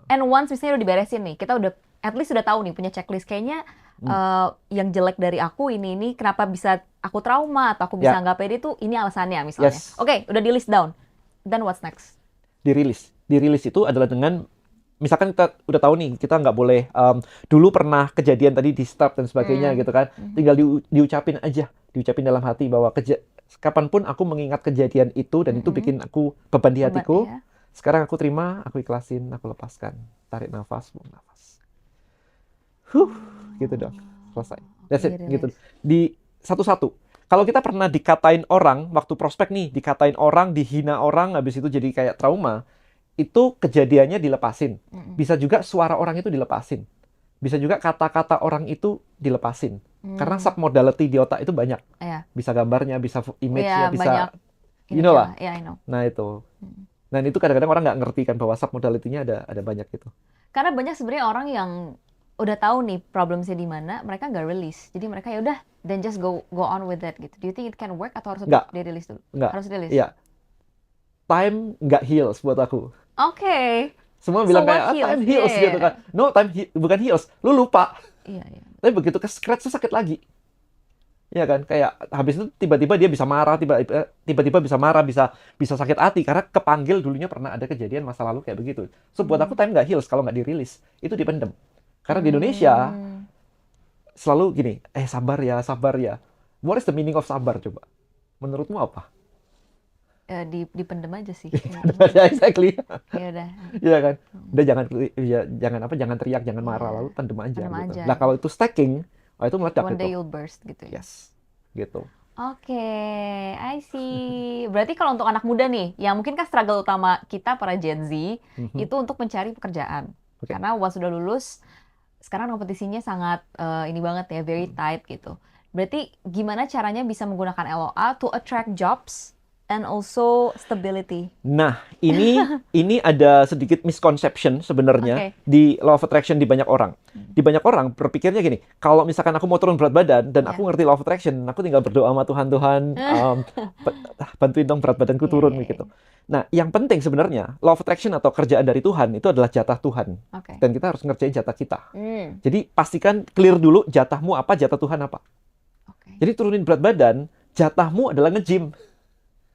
And once misalnya udah diberesin nih, kita udah at least udah tahu nih, punya checklist kayaknya yang jelek dari aku ini kenapa bisa aku trauma atau aku bisa nggak pede tuh ini alasannya misalnya. Oke, udah di list down. Then what's next? Dirilis itu adalah dengan misalkan kita udah tahu nih kita nggak boleh dulu pernah kejadian tadi di start dan sebagainya gitu kan, tinggal diucapin aja, diucapin dalam hati bahwa kapanpun aku mengingat kejadian itu dan itu bikin aku beban di hatiku, sekarang aku terima, aku ikhlasin, aku lepaskan, tarik nafas, buang nafas, gitu dong, selesai. That's it, gitu. Di satu-satu. Kalau kita pernah dikatain orang waktu prospek nih, dikatain orang, dihina orang, habis itu jadi kayak trauma. Itu kejadiannya dilepasin. Bisa juga suara orang itu dilepasin. Bisa juga kata-kata orang itu dilepasin. Karena submodality di otak itu banyak. Bisa gambarnya, bisa image-nya, bisa... You know lah. I know. Nah itu. Dan itu kadang-kadang orang nggak ngerti kan bahwa submodality-nya ada banyak gitu. Karena banyak sebenarnya orang yang udah tahu nih problemnya di mana, mereka nggak release. Jadi mereka ya udah, then just go on with that gitu. Do you think it can work atau harus di-release dulu? Nggak. Harus release. Iya. Time nggak heals buat aku. Oke. Semua bilang kayak time heals gitu kan. No, bukan heals. Lu lupa. Iya. Tapi begitu ke scratch tuh sakit lagi. Iya kan? Kayak habis itu tiba-tiba dia bisa marah, tiba-tiba bisa marah, bisa sakit hati karena kepanggil dulunya pernah ada kejadian masa lalu kayak begitu. So buat aku time nggak heals kalau nggak dirilis. Itu dipendem. Karena di Indonesia selalu gini, sabar ya. What is the meaning of sabar coba? Menurutmu apa? Dipendem aja sih. Exactly. Ya udah. Iya kan? Udah jangan teriak, jangan marah, lalu pendem aja. Gitu. Nah kalau itu stacking, itu meledak One gitu. day you'll burst gitu ya. Yes. Gitu. Oke, I see. Berarti kalau untuk anak muda nih, yang mungkin kan struggle utama kita para Gen Z itu untuk mencari pekerjaan. Karena once sudah lulus, sekarang kompetisinya sangat ini banget ya, very tight gitu. Berarti gimana caranya bisa menggunakan LOA to attract jobs and also stability? Nah, ini ada sedikit misconception sebenarnya di law of attraction di banyak orang. Di banyak orang berpikirnya gini, kalau misalkan aku mau turun berat badan dan aku ngerti law of attraction, aku tinggal berdoa sama Tuhan, bantuin dong berat badanku turun gitu. Nah, yang penting sebenarnya law of attraction atau kerjaan dari Tuhan itu adalah jatah Tuhan. Dan kita harus ngerjain jatah kita. Jadi pastikan clear dulu jatahmu apa, jatah Tuhan apa. Jadi turunin berat badan, jatahmu adalah nge-gym.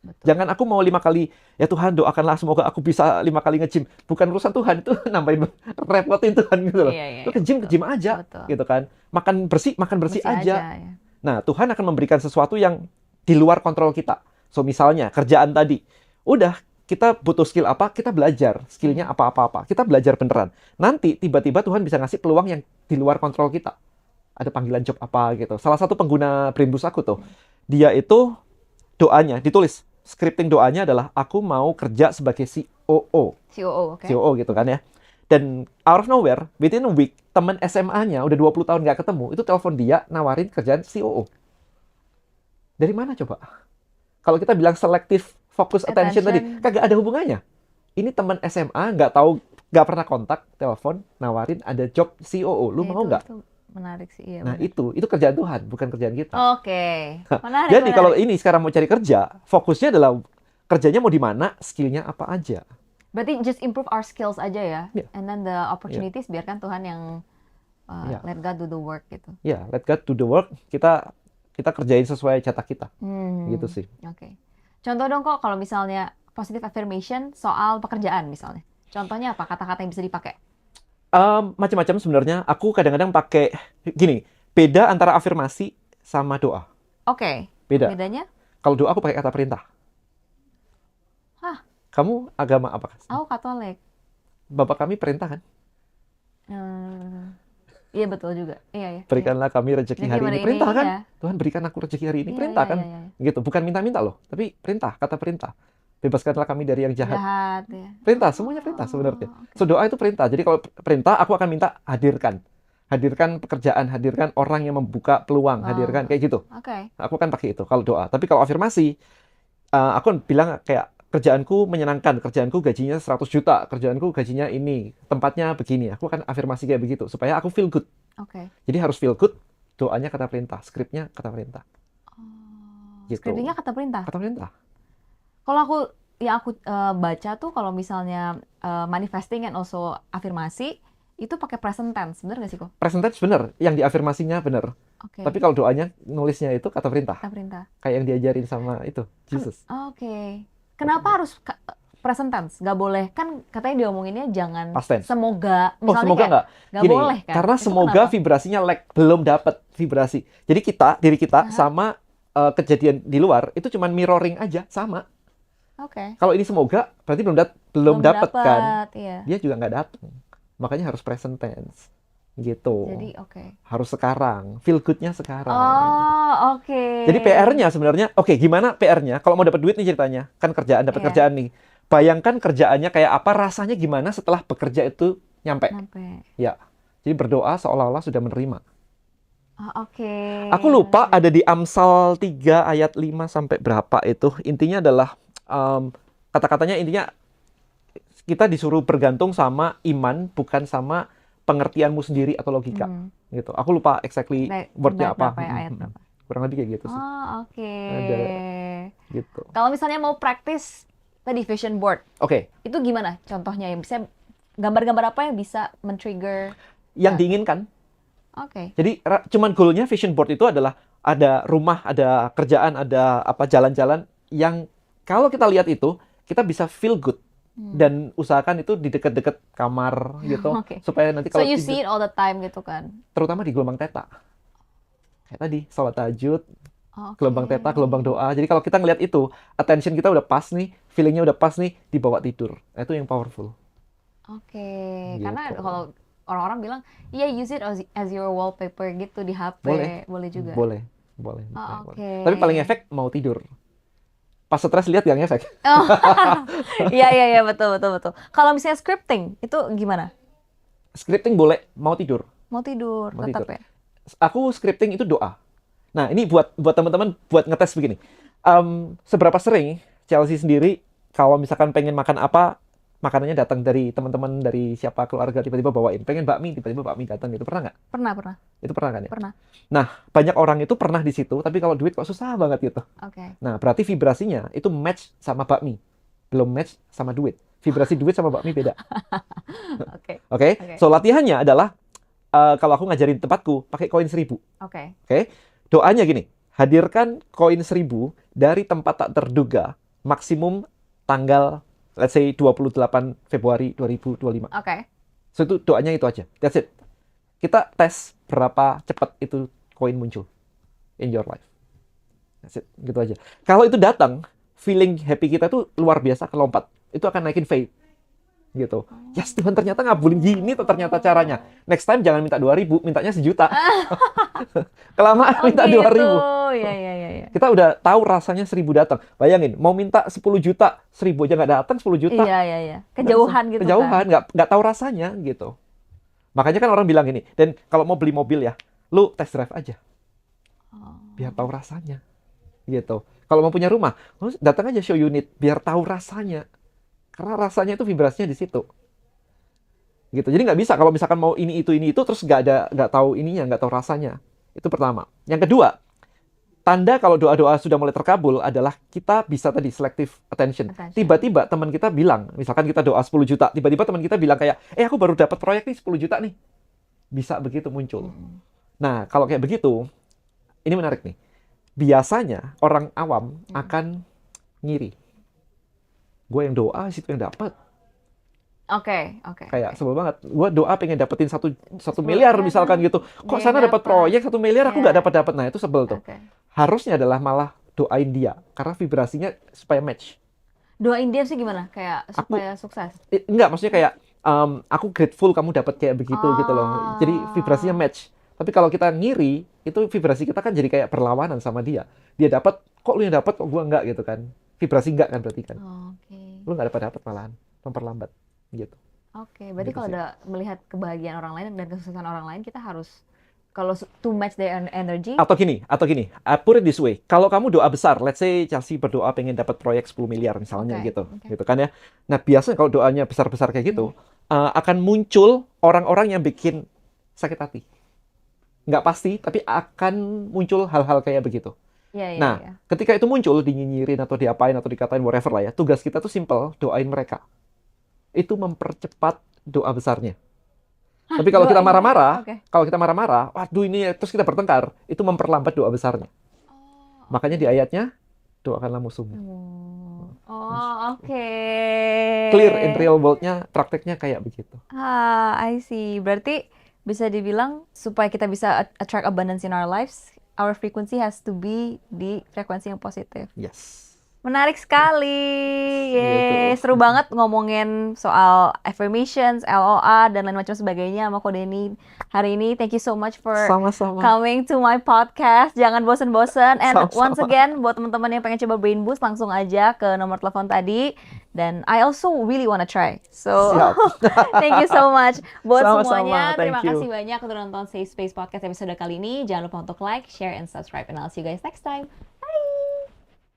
Betul. Jangan aku mau 5 kali, ya Tuhan doakanlah semoga aku bisa 5 kali nge-gym. Bukan urusan Tuhan, itu nambahin repotin Tuhan gitu loh. Lu ke-gym aja, gitu kan. Makan bersih aja. Nah, Tuhan akan memberikan sesuatu yang di luar kontrol kita. So misalnya, kerjaan tadi. Udah, kita butuh skill apa, kita belajar. Skillnya apa-apa. Kita belajar beneran. Nanti tiba-tiba Tuhan bisa ngasih peluang yang di luar kontrol kita. Ada panggilan job apa gitu. Salah satu pengguna Brimbus aku tuh, dia itu doanya ditulis, scripting doanya adalah aku mau kerja sebagai COO. COO, oke. COO gitu kan ya. Dan out of nowhere, within a week, teman SMA-nya udah 20 tahun nggak ketemu, itu telepon dia nawarin kerjaan COO. Dari mana coba? Kalau kita bilang selective focus attention tadi, kagak ada hubungannya. Ini teman SMA, nggak tahu, nggak pernah kontak, telepon, nawarin ada job COO. Lu mau nggak? Itu menarik sih, iya. Nah itu kerjaan Tuhan, bukan kerjaan kita. Oke, menarik. Jadi kalau ini sekarang mau cari kerja, fokusnya adalah kerjanya mau di mana, skillnya apa aja. Berarti just improve our skills aja ya, Yeah. and then the opportunities biarkan Tuhan yang Yeah. let God do the work gitu. Ya, let God do the work. Kita kerjain sesuai jatah kita, gitu sih. Oke. Contoh dong kok kalau misalnya positive affirmation soal pekerjaan misalnya. Contohnya apa kata-kata yang bisa dipakai? Macam-macam sebenarnya. Aku kadang-kadang pakai gini. Beda antara afirmasi sama doa. Oke. Beda. Bedanya? Kalau doa aku pakai kata perintah. Hah? Kamu agama apa? Aku Katolik. Bapak kami perintah kan? Iya betul juga. Iya. Berikanlah kami rezeki hari ini. Perintah kan? Iya. Tuhan berikan aku rezeki hari ini. Iya, Perintah iya, kan? iya. Gitu. Bukan minta-minta loh. Tapi perintah. Kata perintah. Bebaskanlah kami dari yang jahat. Jahat ya. Perintah. Semuanya perintah sebenarnya. Oke. So doa itu perintah. Jadi kalau perintah aku akan minta hadirkan. Hadirkan pekerjaan. Hadirkan orang yang membuka peluang. Hadirkan. Kayak gitu. Oke. Aku akan pakai itu kalau doa. Tapi kalau afirmasi, aku bilang kayak kerjaanku menyenangkan, kerjaanku gajinya 100 juta, kerjaanku gajinya ini, tempatnya begini. Aku akan afirmasi kayak begitu supaya aku feel good. Oke. Jadi harus feel good, doanya kata perintah, skripnya kata perintah. Gitu. Scriptingnya kata perintah. Kata perintah. Kalau aku baca tuh kalau misalnya manifesting and also afirmasi itu pakai present tense, bener nggak sih kok? Present tense bener, yang diafirmasinya bener. Oke. Tapi kalau doanya nulisnya itu kata perintah. Kata perintah. Kayak yang diajarin sama itu, Jesus. Oke. Kenapa harus present tense? Nggak boleh, kan katanya diomonginnya jangan Past tense. semoga. Oh, semoga nggak? Nggak Gini, boleh kan? karena Itu semoga kenapa? vibrasinya lag, belum dapat vibrasi. Jadi diri kita sama kejadian di luar itu cuman mirroring aja, sama. Oke. Kalau ini semoga berarti belum dapat kan? Iya. Dia juga nggak datang. Makanya harus present tense. Gitu. Jadi oke. Harus sekarang. Feel good-nya sekarang. Oh, oke. Jadi PR-nya sebenarnya, oke, gimana PR-nya? Kalau mau dapat duit nih ceritanya, kan kerjaan, dapat Iya. kerjaan nih. Bayangkan kerjaannya kayak apa, rasanya gimana setelah bekerja itu nyampe. Ya. Jadi berdoa seolah-olah sudah menerima. Oh, oke. Aku lupa ada di Amsal 3 ayat 5 sampai berapa itu. Intinya adalah kata-katanya intinya kita disuruh bergantung sama iman, bukan sama pengertianmu sendiri atau logika. Gitu. Aku lupa exactly word-nya apa. Ayat berapa? Kurang lebih kayak gitu sih. Oh, oke. Ada gitu. Kalau misalnya mau praktis tadi vision board, Oke. itu gimana contohnya yang bisa gambar-gambar apa yang bisa men-trigger? Yang diinginkan. Oke. Jadi cuman goalnya vision board itu adalah ada rumah, ada kerjaan, ada apa jalan-jalan yang kalau kita lihat itu kita bisa feel good. Dan usahakan itu di dekat-dekat kamar gitu. Oke. Supaya nanti So kalau you see it all the time gitu kan? terutama di gelombang theta. Kayak tadi, sholat tahajud, Oke. gelombang theta, gelombang doa. Jadi kalau kita ngelihat itu, attention kita udah pas nih, feelingnya udah pas nih, dibawa tidur. Nah, itu yang powerful. Oke. Gitu. Karena kalau orang-orang bilang, iya use it as your wallpaper gitu di HP. Boleh juga? Boleh. Oh, oke. Tapi paling efek mau tidur. Pas stres lihat gak ngefek. Oh. Iya, betul. Kalau misalnya scripting, itu gimana? Scripting boleh, mau tidur. Mau tidur, Mau tetap tidur. ya? Aku scripting itu doa. Nah, ini buat teman-teman buat ngetes begini. Seberapa sering Chelsea sendiri kalau misalkan pengen makan apa, makanannya datang dari teman-teman, dari siapa keluarga tiba-tiba bawain. Pengen bakmi, tiba-tiba bakmi datang gitu. Pernah nggak? Pernah. Itu pernah kan ya? Pernah. Nah, banyak orang itu pernah di situ, tapi kalau duit kok susah banget gitu. Oke. Nah, berarti vibrasinya itu match sama bakmi. Belum match sama duit. Vibrasi duit sama bakmi beda. Oke. Oke? So, latihannya adalah kalau aku ngajarin tempatku, pakai koin 1000. Oke. Oke? Doanya gini, hadirkan koin 1000 dari tempat tak terduga, maksimum tanggal, let's say 28 Februari 2025. Oke. So, itu doanya itu aja. That's it. Kita tes berapa cepat itu koin muncul in your life. That's it. Gitu aja. Kalau itu datang, feeling happy kita tuh luar biasa kelompat. Itu akan naikin faith. gitu. Yes, Tuhan ternyata ngabulin gini tuh ternyata caranya. Next time jangan minta 2.000, mintanya 1 juta. Kelamaan minta 2.000. Iya. Kita udah tahu rasanya 1.000 datang. Bayangin, mau minta 10 juta, 1.000 aja nggak datang, 10 juta. Iya. Kejauhan gitu Kejauhan, kan. nggak tahu rasanya gitu. Makanya kan orang bilang ini, dan kalau mau beli mobil ya, lu test drive aja. Biar tahu rasanya. Gitu. Kalau mau punya rumah, lu datang aja show unit, biar tahu rasanya. Karena rasanya itu vibrasinya di situ. Gitu. Jadi nggak bisa kalau misalkan mau ini itu terus nggak tahu ininya, nggak tahu rasanya. Itu pertama. Yang kedua, tanda kalau doa-doa sudah mulai terkabul adalah kita bisa tadi selective attention. Tiba-tiba teman kita bilang, misalkan kita doa 10 juta, tiba-tiba teman kita bilang kayak, aku baru dapat proyek nih 10 juta nih. Bisa begitu muncul. Nah, kalau kayak begitu, ini menarik nih. Biasanya orang awam akan ngiri. Gue yang doa, situ yang dapat. Oke. Kayak sebel banget. Gue doa pengen dapetin 1 miliar misalkan gitu. Kok sana dapat proyek 1 miliar, aku nggak dapat. Nah, itu sebel tuh. Harusnya adalah malah doain dia. Karena vibrasinya supaya match. Doain dia sih gimana? Kayak supaya sukses? Enggak, maksudnya kayak aku grateful kamu dapat kayak begitu gitu loh. Jadi vibrasinya match. Tapi kalau kita ngiri, itu vibrasi kita kan jadi kayak perlawanan sama dia. Dia dapat, kok lu yang dapat, kok gua enggak gitu kan. Vibrasi enggak kan berarti kan. Lu nggak dapat malahan, memperlambat gitu. Berarti Gitu kalau sih. udah melihat kebahagiaan orang lain dan kesuksesan orang lain, kita harus kalau to match their energy. Atau gini, put it this way. Kalau kamu doa besar, let's say Chelsea berdoa pengen dapat proyek 10 miliar misalnya gitu kan ya. Nah, biasanya kalau doanya besar-besar kayak gitu, akan muncul orang-orang yang bikin sakit hati. Nggak pasti, tapi akan muncul hal-hal kayak begitu. Nah, ketika itu muncul, dinyinyirin atau diapain atau dikatain whatever lah ya, tugas kita tuh simple, doain mereka. Itu mempercepat doa besarnya. Tapi kalau kita marah-marah, waduh ini terus kita bertengkar, itu memperlambat doa besarnya. Makanya di ayatnya, doakanlah musuhmu. Clear in real world-nya, prakteknya kayak begitu. I see. Berarti bisa dibilang supaya kita bisa attract abundance in our lives, our frequency has to be di frekuensi yang positif. Yes. Menarik sekali. Seru banget ngomongin soal affirmations, LOA, dan lain macam sebagainya sama Ko Denny hari ini. Thank you so much for coming to my podcast. Jangan bosen-bosen. And once again, buat teman-teman yang pengen coba Brain Boost, langsung aja ke nomor telepon tadi. Dan I also really wanna try. So, thank you so much. Buat semuanya, terima kasih banyak udah nonton Safe Space Podcast episode kali ini. Jangan lupa untuk like, share, and subscribe. And I'll see you guys next time.